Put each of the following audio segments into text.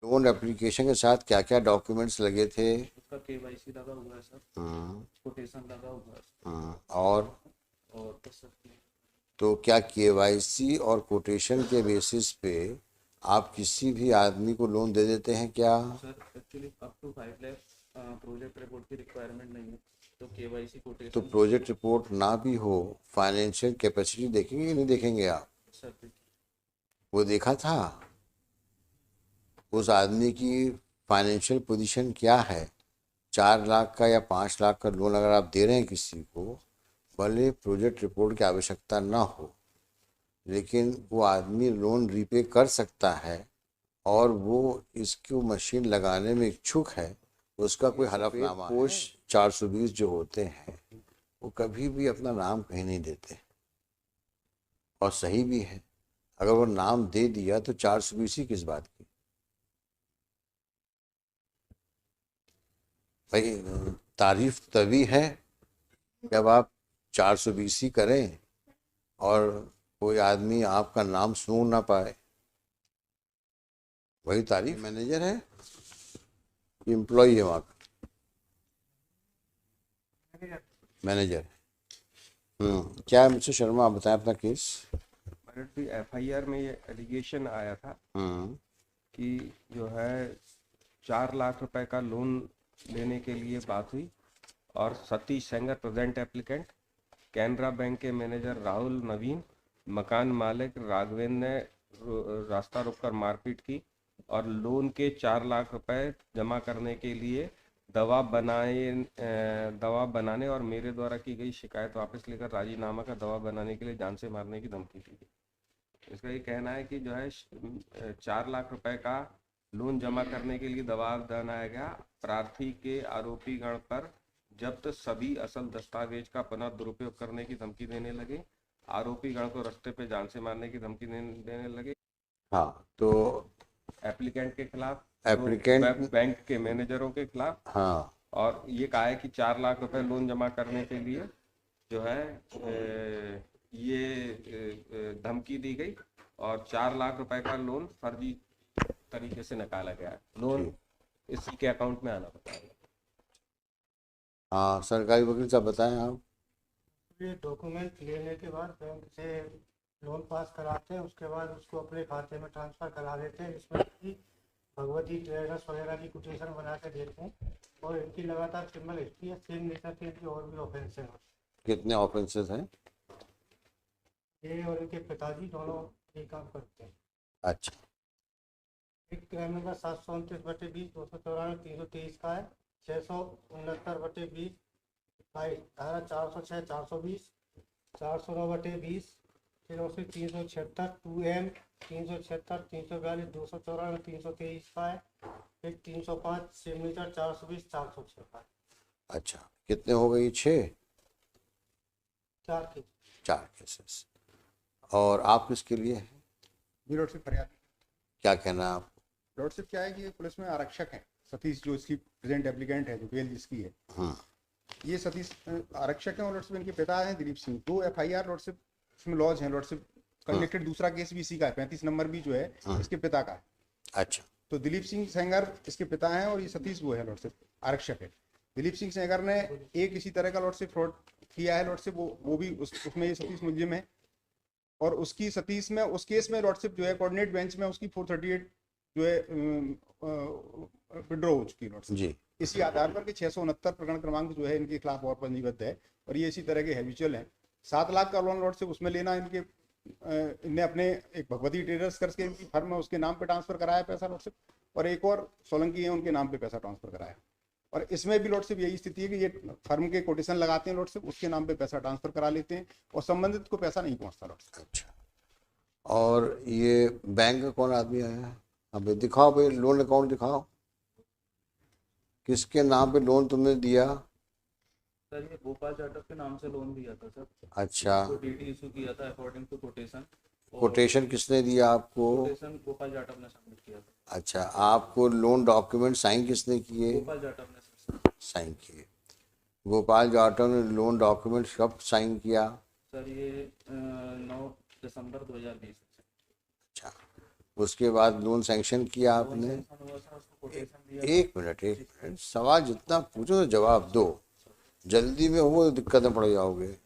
Loan application के साथ क्या क्या डॉक्यूमेंट्स लगे थे? उसका केवाईसी लगा हुआ है सर। हाँ। कोटेशन लगा हुआ है हाँ, और और बस सर। तो क्या केवाईसी और कोटेशन के बेसिस पे आप किसी भी आदमी को लोन दे देते हैं क्या? Sir actually up to 5 lakh project report की रिक्वायरमेंट नहीं है, तो केवाईसी तो कोटेशन। प्रोजेक्ट रिपोर्ट ना भी हो, फाइनेंशियल कैपेसिटी देखेंगे कि नहीं देखेंगे आप? सर वो देखा था उस आदमी की फाइनेंशियल पोजीशन क्या है? 4 लाख का या 5 लाख का लोन अगर आप दे रहे हैं किसी को, भले प्रोजेक्ट रिपोर्ट की आवश्यकता ना हो, लेकिन वो आदमी लोन रीपे कर सकता है और वो इसको मशीन लगाने में इच्छुक है, उसका कोई हलफनामा है। कोष 420 जो होते हैं वो कभी भी अपना नाम कहीं नहीं देते, और सही भी है। अगर वो नाम दे दिया तो 420 ही किस बात की? भाई, तारीफ तभी है जब आप 420 ही करें और कोई आदमी आपका नाम सुन ना पाए, वही तारीफ। मैनेजर है, एम्प्लॉय है वहाँ का? मैनेजर। क्या है मिस्टर शर्मा, आप बताएं अपना केस। मिलिट्री एफआईआर में ये एलिगेशन आया था हम्म। कि जो है 4 लाख रुपए का लोन लेने के लिए बात हुई और Satish Sengar present applicant, Canara bank के मैनेजर राहुल नवीन, मकान मालिक राघवेंद्र ने रास्ता रोककर मारपीट की और लोन के 4 लाख रुपए जमा करने के लिए दवा बनाने और मेरे द्वारा की गई शिकायत वापस लेकर राजीनामा का दवा बनाने के लिए जान से मारने की धमकी दी गई। इसका ये कहना है कि जो है 4 लाख रुपए का लोन जमा करने के लिए दबाव बनाया गया। प्रार्थी के आरोपी गण पर जब्त सभी असल दस्तावेज का पुनः दुरुपयोग करने की धमकी देने लगे। आरोपी गण को रास्ते पे जान से मारने की धमकी देने लगे। हाँ, तो एप्लीकेंट के खिलाफ, एप्लीकेंट। बैंक के मैनेजरों के खिलाफ, हाँ। और ये कहा है कि 4 लाख रुपए लोन जमा करने के लिए जो है ये धमकी दी गई और 4 लाख रुपए का लोन फर्जी तरीके से निकाला गया है। लोन ठीक। इसी के अकाउंट में आना बताया। हाँ, सरकारी वकील साहब बताएं आप। ये डॉक्यूमेंट लेने के बाद बैंक से लोन पास कराते हैं, उसके बाद उसको अपने खाते में ट्रांसफ़र करा देते हैं, जिसमें कि भगवती ट्रेडर्स वगैरह की कोटेशन बना के देते हैं और इनकी लगातार क्रिमिनल हिस्ट्री है। सेम नेचर के इनकी और भी ऑफेंस हैं। कितने ऑफेंसेस हैं? ये और इनके पिताजी दोनों ये काम करते हैं। अच्छा। एक क्राइम नंबर 729/20, 294, 323 का है, 669/20, धारा 406, 420, 409/20, फिर उसमें 376 2M, 376, 342, 294, 323 का है, फिर 305 सिग्नेचर, 420, 406 का है। अच्छा, कितने हो गए? 6? 4 केस। 4 केसेस। और आप किसके लिए हैं? जी लॉर्डशिप, फरियाद। क्या कहना है आप? लॉर्डशिप क्या है कि पुलिस में आरक्षक है सतीश, जो इसकी प्रेजेंट एप्लीकेंट है, जो बेल जिसकी है। हाँ। ये सतीश आरक्षक है और लॉर्डशिप इनके पिता हैं दिलीप सिंह। 2 एफआईआर लॉर्डशिप इसमें लॉज हैं। लॉर्डशिप कनेक्टेड दूसरा केस भी इसी का है, 35 नंबर भी जो है इसके पिता का है। अच्छा। तो दिलीप सिंह सेंगर इसके पिता हैं और ये सतीश वो है लॉर्डशिप आरक्षक है। दिलीप सिंह सेंगर ने एक इसी तरह का लॉर्डशिप फ्रॉड किया है लॉर्डशिप, वो भी उसमें ये सतीश मुलजिम है। और उसकी सतीश में उस केस में लॉर्डशिप जो है कोऑर्डिनेट बेंच में उसकी 438 जो है विड्रॉ हो चुकी है लॉर्डशिप जी। इसी आधार पर कि 669 प्रकरण क्रमांक जो है इनके खिलाफ और पंजीबद्ध है और ये इसी तरह के हैबिचुअल हैं। 7 लाख का लोन लॉर्डशिप उसमें लेना, इनने अपने एक भगवती ट्रेडर्स करके इनकी फर्म है उसके नाम पे ट्रांसफर कराया पैसा लॉर्डशिप, और एक और सोलंकी है उनके नाम पे पैसा ट्रांसफर कराया। और इसमें भी लॉर्डशिप यही स्थिति है कि ये फर्म के कोटेशन लगाते हैं लॉर्डशिप, उसके नाम पे पैसा ट्रांसफर करा लेते हैं और संबंधित को पैसा नहीं पहुंचता लॉर्डशिप। अच्छा, और ये बैंक का कौन आदमी आया है? अबे दिखाओ भाई, लोन अकाउंट दिखाओ, किसके नाम पे लोन तुमने दिया? सर ये गोपाल जाटव के नाम से लोन दिया था सर। अच्छा, तो डीडी इशू किया था अकॉर्डिंग टू कोटेशन। कोटेशन किसने दिया आपको? कोटेशन गोपाल जाटव ने सबमिट किया था। अच्छा, आपको लोन डॉक्यूमेंट साइन किसने किए? गोपाल जाटव ने सर। साइन किए। गोपाल जाटव ने लोन डॉक्यूमेंट कब साइन किया? सर ये 9 दिसंबर 2020। अच्छा, उसके बाद लोन सैंक्शन किया आपने। हुआ सर, उसको कोटेशन दिया। एक मिनट, सवाल जितना पूछो तो जवाब दो, जल्दी में हो दिक्कत में पड़ जाओगे।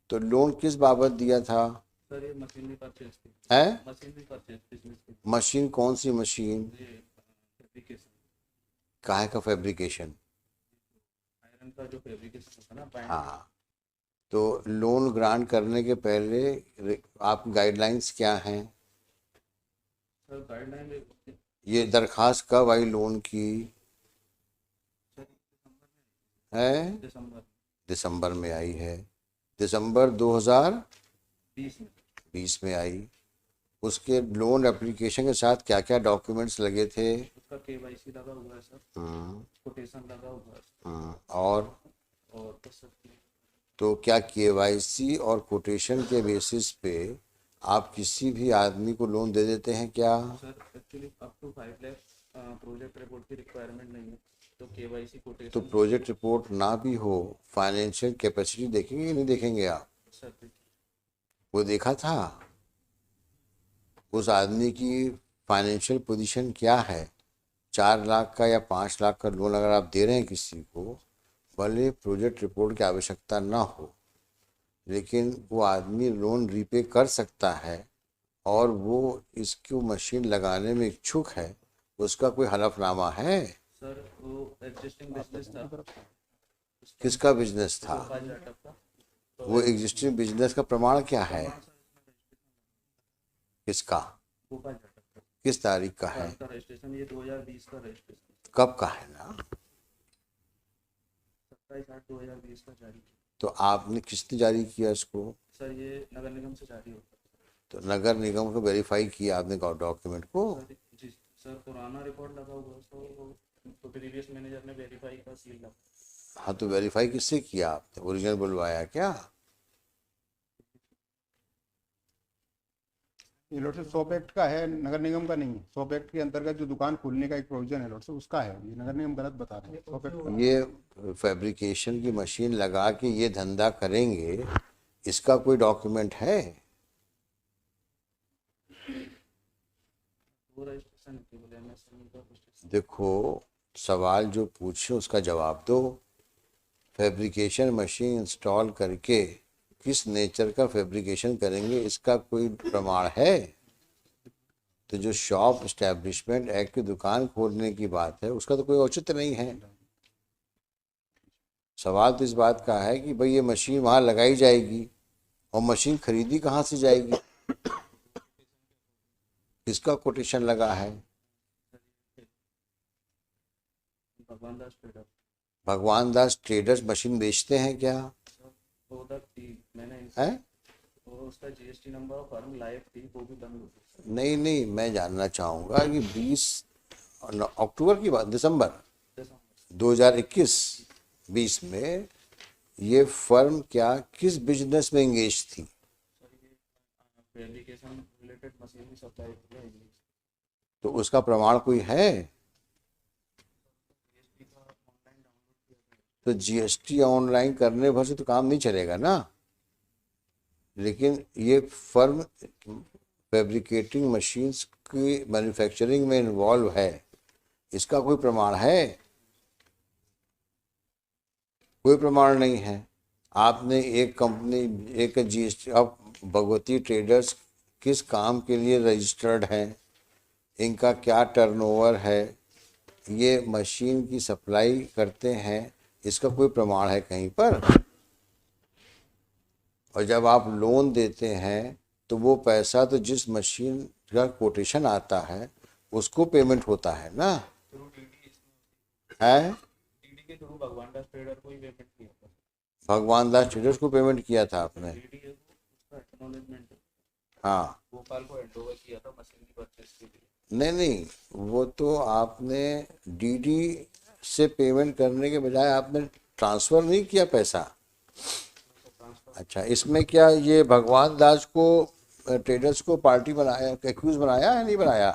तो लोन किस बाबत दिया था? सर ये मशीनरी परचेज थी। है? मशीनरी परचेज बिजनेस की। मशीन कौन सी मशीन? ये फैब्रिकेशन, काहे का फैब्रिकेशन? आयरन का जो फैब्रिकेशन होता है ना, बाइंड। हाँ, तो लोन ग्रांट करने के पहले आप गाइडलाइंस क्या हैं? सर गाइडलाइन ये दरखास्त कब आई लोन की? है? दिसंबर दिसंबर में आई है, दिसंबर 2020 20 में। में आई। उसके लोन एप्लीकेशन के साथ क्या क्या डॉक्यूमेंट्स लगे थे? उसका केवाईसी लगा हुआ है सर, कोटेशन लगा हुआ है और बस सर। तो क्या केवाईसी और कोटेशन के बेसिस पे आप किसी भी आदमी को लोन दे देते हैं क्या? Sir actually up to 5 lakh project report की रिक्वायरमेंट नहीं है, तो केवाईसी तो कोटेशन। प्रोजेक्ट रिपोर्ट ना भी हो, फाइनेंशियल कैपेसिटी देखेंगे कि नहीं देखेंगे आप? सर वो देखा था उस आदमी की फाइनेंशियल पोजीशन क्या है? 4 लाख का या 5 लाख का लोन अगर आप दे रहे हैं किसी को, भले प्रोजेक्ट रिपोर्ट की आवश्यकता ना हो, लेकिन वो आदमी लोन रीपे कर सकता है और वो इसको मशीन लगाने में इच्छुक है, उसका कोई हलफनामा है? सर वो एग्जिस्टिंग बिजनेस था। किसका बिजनेस था? गोपाल जाटव का। वो एग्जिस्टिंग बिजनेस का प्रमाण क्या है? किसका? गोपाल जाटव का। किस तारीख का है? का रजिस्ट्रेशन ये 2020 का रजिस्ट्रेशन, कब का है ना? 27/8/2020 का जारी किया। तो आपने किसने जारी किया इसको? सर ये नगर निगम से जारी होता है। तो नगर निगम को वेरीफाई किया आपने डॉक्यूमेंट को? सर जी सर, पुराना रिकॉर्ड लगा हुआ है, तो प्रीवियस मैनेजर ने वेरीफाई का सील लगा। हाँ, तो वेरीफाई किससे किया आपने? ओरिजिनल बुलवाया क्या? ये लॉर्ड साहब सॉप एक्ट का है, नगर निगम का नहीं है। सॉप एक्ट के अंतर्गत जो दुकान खोलने का एक प्रोविजन है लॉर्ड साहब, उसका है। ये नगर निगम गलत बता रहे हैं, सॉप एक्ट का। ये फैब्रिकेशन की मशीन लगा के ये धंधा करेंगे, इसका कोई डॉक्यूमेंट है? वो रजिस्ट्रेशन केवल एमएसएमई का रजिस्ट्रेशन। देखो, सवाल जो पूछे उसका जवाब दो। फैब्रिकेशन मशीन इंस्टॉल करके किस नेचर का फैब्रिकेशन करेंगे, इसका कोई प्रमाण है? तो जो शॉप एस्टैब्लिशमेंट एक्ट की दुकान खोलने की बात है, उसका तो कोई औचित्य नहीं है। सवाल तो इस बात का है कि भाई ये मशीन वहाँ लगाई जाएगी और मशीन खरीदी कहाँ से जाएगी? किसका कोटेशन लगा है? भगवान दास ट्रेडर। भगवान दास ट्रेडर्स मशीन बेचते हैं क्या? वो उधर थी, मैंने है? वो उसका जीएसटी नंबर और फर्म लाइव थी, वो भी बंद हो गई। नहीं नहीं, मैं जानना चाहूँगा कि 20 अक्टूबर की बात, दिसंबर 2021-20 में ये फर्म क्या किस बिजनेस में इंगेज थी? फैब्रिकेशन रिलेटेड मशीनरी सप्लाई किया है। तो उसका प्रमाण कोई है? तो जीएसटी ऑनलाइन करने भर से तो काम नहीं चलेगा ना। लेकिन ये फर्म फैब्रिकेटिंग मशीन्स की मैन्युफैक्चरिंग में इन्वॉल्व है, इसका कोई प्रमाण है? कोई प्रमाण नहीं है। आपने एक कंपनी, एक जीएसटी, अब भगवती ट्रेडर्स किस काम के लिए रजिस्टर्ड हैं, इनका क्या टर्नओवर है, ये मशीन की सप्लाई करते हैं, इसका कोई प्रमाण है कहीं पर? और जब आप लोन देते हैं तो वो पैसा तो जिस मशीन का कोटेशन आता है उसको पेमेंट होता है ना? है? डीडी के थ्रू भगवान दास ट्रेडर को ही पेमेंट किया था। भगवान दास ट्रेडर्स को पेमेंट किया था आपने? डीडी है उसका एक्नॉलेजमेंट है। हाँ। गोपाल को हैंडओवर किया था मशीन की परचेज के लिए। नहीं नहीं, वो तो आपने डीडी से पेमेंट करने के बजाय आपने ट्रांसफ़र नहीं किया पैसा। अच्छा, इसमें क्या ये भगवान दास को ट्रेडर्स को पार्टी बनाया, एक्यूज बनाया है नहीं बनाया?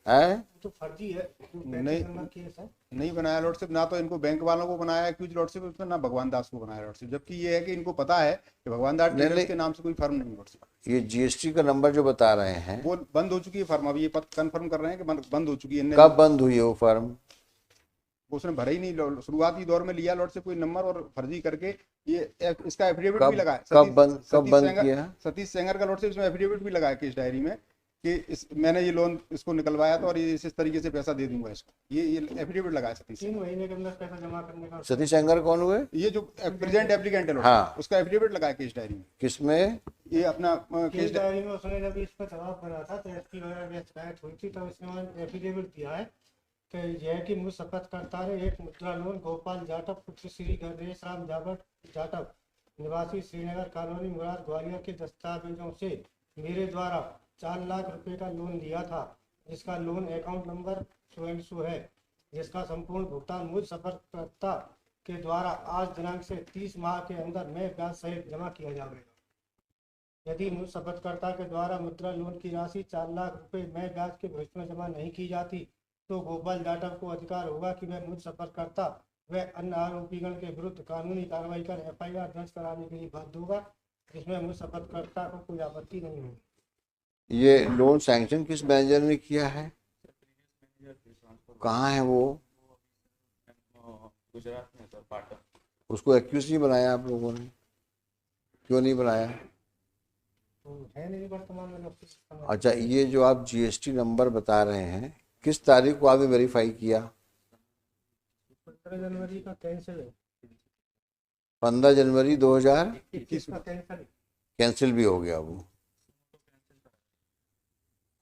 है? तो फर्जी है। नहीं। नंबर केस है। नहीं बनाया लॉर्डशिप, ना तो इनको बैंक वालों को बनाया एक्यूज लॉर्डशिप उसमें, ना भगवान दास को बनाया लॉर्डशिप, जबकि ये है कि इनको पता है कि भगवान दास नहीं, ट्रेडर्स नहीं। के नाम से कोई फर्म नहीं लॉर्डशिप। ये जीएसटी का नंबर जो बता रहे हैं, वो बंद हो चुकी है फर्म, अभी ये कंफर्म कर रहे हैं कि बंद हो चुकी है। इनने कब बंद हुई है वो फर्म? उसने भरा ही नहीं, शुरुआती दौर में लिया लॉर्डशिप कोई नंबर और फर्जी करके ये इसका एफिडेविट भी लगाया। कब बंद किया? सतीश सेंगर का लॉर्डशिप, इसमें एफिडेविट भी लगाया केस डायरी में कि मैंने ये लोन इसको निकलवाया था और ये इस तरीके से पैसा दे दूंगा इसको, ये एफिडेविट लगाया सतीश। 3 महीने के अंदर पैसा जमा करने का। सतीश सेंगर कौन हुए? ये जो प्रेजेंट एप्लीकेंट है हाँ। उसका एफिडेविट लगाया केस डायरी में। किसमें? ये अपना केस डायरी में उसने जब इस पर दबाव बना था तो एसपी वगैरह की शिकायत हुई थी, तो इसने एफिडेविट दिया है कि यह कि मुझ शपथकर्ता ने एक मुद्रा लोन गोपाल जाटव पुत्र श्री गणेश राम जाटव निवासी श्रीनगर कॉलोनी मुराद ग्वालियर के दस्तावेजों से मेरे द्वारा 4 लाख रुपए का लोन लिया था, जिसका लोन अकाउंट नंबर सो है, जिसका संपूर्ण भुगतान मुझ शपथकर्ता के द्वारा आज दिनांक से 30 माह के अंदर मैं ब्याज सहित जमा किया जाएगा। यदि मुझ शपथकर्ता के द्वारा मुद्रा लोन की राशि 4 लाख रुपए मैं ब्याज के भविष्य में जमा नहीं की जाती, तो गोपाल जाटव को अधिकार होगा कि वह मुझ शपथकर्ता व अन्य आरोपीगण के विरुद्ध कानूनी कार्रवाई कर एफआईआर दर्ज कराने के लिए बाध्य होगा, जिसमें मुझ शपथकर्ता को कोई आपत्ति नहीं होगी। ये लोन सैंक्शन किस मैनेजर ने किया है? कहाँ है वो? गुजरात में सर, पाटन। उसको एक्यूज नहीं बनाया आप लोगों ने? क्यों नहीं बनाया? तो है नहीं वर्तमान में लोग। अच्छा, ये जो आप जीएसटी नंबर बता रहे हैं, किस तारीख को आपने वेरीफाई किया? 15 जनवरी का कैंसिल है। 15 जनवरी 2021 का कैंसिल। कैंसिल भी हो गया, वो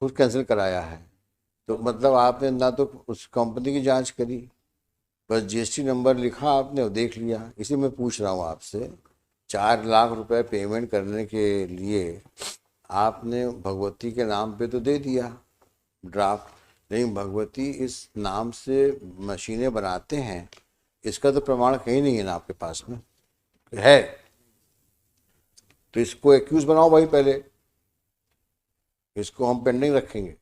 खुद कैंसिल कराया है। तो मतलब आपने ना तो उस कंपनी की जांच करी, बस जीएसटी नंबर लिखा आपने और देख लिया। इसी में पूछ रहा हूँ आपसे, 4 लाख रुपए पेमेंट करने के लिए आपने भगवती के नाम पे तो दे दिया ड्राफ्ट, लेकिन भगवती इस नाम से मशीनें बनाते हैं, इसका तो प्रमाण कहीं नहीं है ना आपके पास में है। तो इसको एक्यूज बनाओ भाई, पहले इसको हम पेंडिंग रखेंगे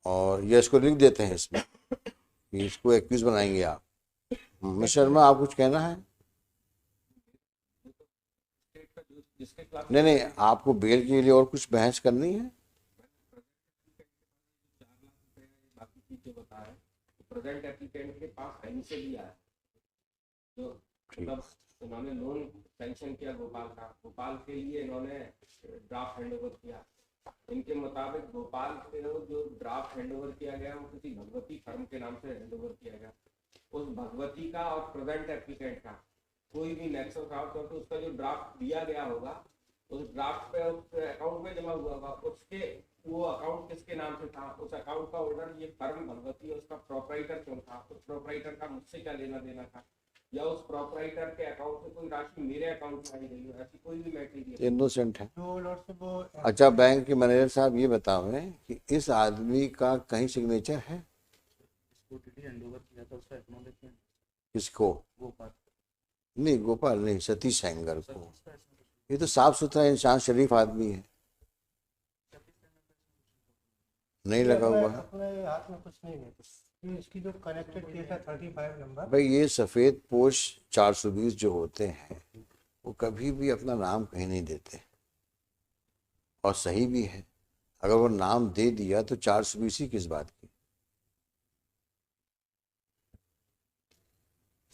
और ये इसको लिख देते हैं इसमें कि इसको एक्यूज बनाएंगे आप। मिस्टर शर्मा, आप कुछ कहना है? नहीं, आपको बेल के लिए और कुछ बहस करनी है? प्रेजेंट एप्लीकेंट के पास कहीं से लिया है, तो मतलब उन्होंने लोन सैंक्शन किया गोपाल के लिए इन्होंने ड्राफ्ट हैंडओवर किया। इनके मुताबिक गोपाल के जो ड्राफ्ट हैंडओवर किया गया वो किसी भगवती फर्म के नाम से हैंडओवर किया गया। उस भगवती का और प्रेजेंट एप्लीकेंट का कोई भी नेक्सस रहा, क्योंकि उसका जो ड्राफ्ट दिया गया होगा उस ड्राफ्ट पे उस अकाउंट में जमा हुआ होगा, उसके वो अकाउंट किसके नाम से था, उस अकाउंट का ऑर्डर ये फर्म भगवती उसका प्रोपराइटर क्यों था, उस प्रोपराइटर का मुझसे क्या लेना देना था, या उस प्रोपराइटर के अकाउंट से कोई राशि मेरे अकाउंट में आई गई हो, ऐसी कोई भी मैटर इनोसेंट है। जो लॉर्ड से वो अच्छा, बैंक के मैनेजर साहब ये बतावें कि इस आदमी का कहीं सिग्नेचर है? हैंडओवर किया था उसका एक्नॉलेजमेंट किसको? गोपाल नहीं, गोपाल नहीं, सतीश सेंगर को। ये तो साफ सुथरा इंसान, शरीफ आदमी है, नहीं लगा हुआ है। अपने हाथ में कुछ नहीं है। ये इसकी जो कनेक्टेड केस है 35 नंबर, भाई ये सफ़ेद पोश 420 जो होते हैं वो कभी भी अपना नाम कहीं नहीं देते, और सही भी है। अगर वो नाम दे दिया तो 420 ही किस बात की?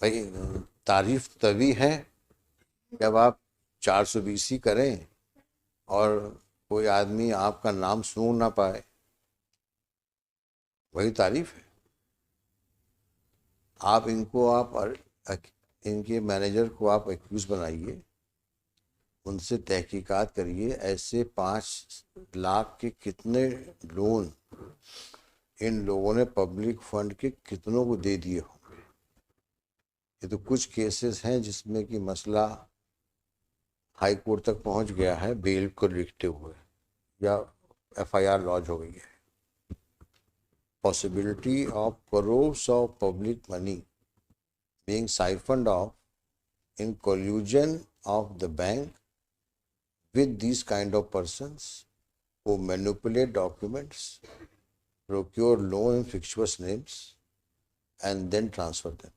भाई तारीफ तभी है जब आप 420 ही करें और कोई आदमी आपका नाम सुन ना पाए, वही तारीफ है। आप इनको इनके मैनेजर को आप एक्यूज बनाइए, उनसे तहकीकात करिए, ऐसे 5 लाख के कितने लोन इन लोगों ने पब्लिक फंड के कितनों को दे दिए होंगे। ये तो कुछ केसेस हैं जिसमें कि मसला हाई कोर्ट तक पहुंच गया है बेल को लिखते हुए, या एफआईआर लॉन्च हो गई है। Possibility of crores of public money being siphoned off in collusion of the bank with these kind of persons who manipulate documents procure loan in fictitious names and then transfer them.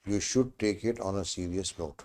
You should take it on a serious note.